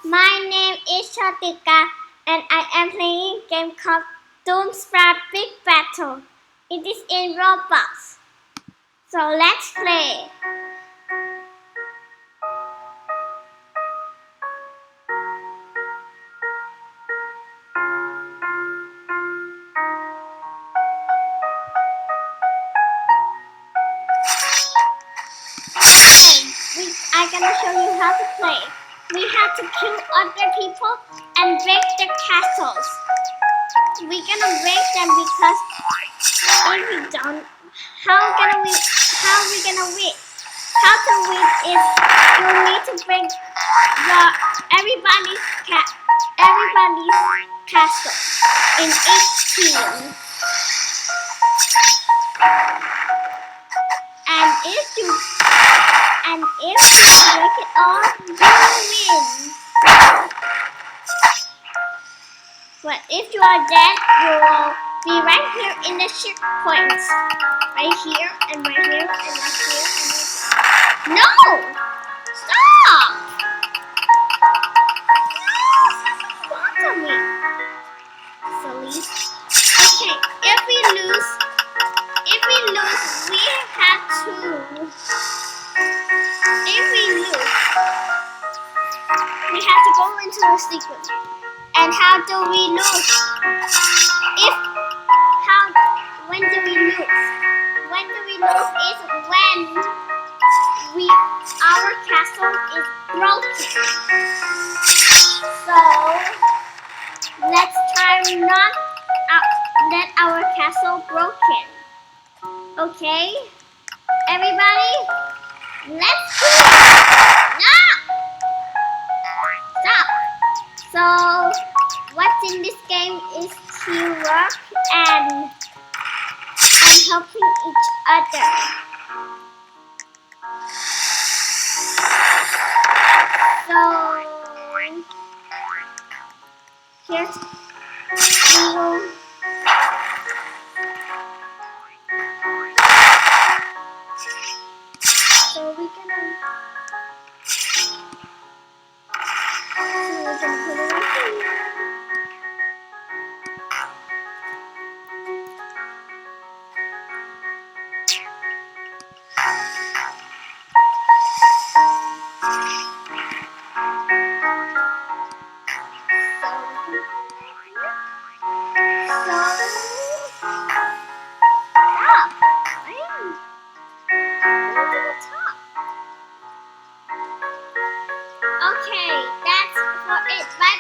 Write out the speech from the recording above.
My name is Shatika and I am playing a game called Doomstar Big Battle. It is in Roblox. So let's play. I'm gonna show you how to play. We have to kill other people and break their castles. We're gonna break them because if we don't, how are we gonna win? How to win is you need to break everybody's castle in each team. And if you break it all, you win. But if you are dead, you will be right here in the checkpoints. Right here, and right here, and right here, and right here. No! Stop! No! Stop me. Silly. Okay, if we lose, we have to. If we lose, we have to go into a sequence. And how do we lose? When do we lose? When do we lose is when our castle is broken. So let's try not let our castle broken. Okay, everybody, let's do it. No! Stop. So what's in this game is teamwork and helping each other. So here's we will put it right here. Okay, that's for it. Bye.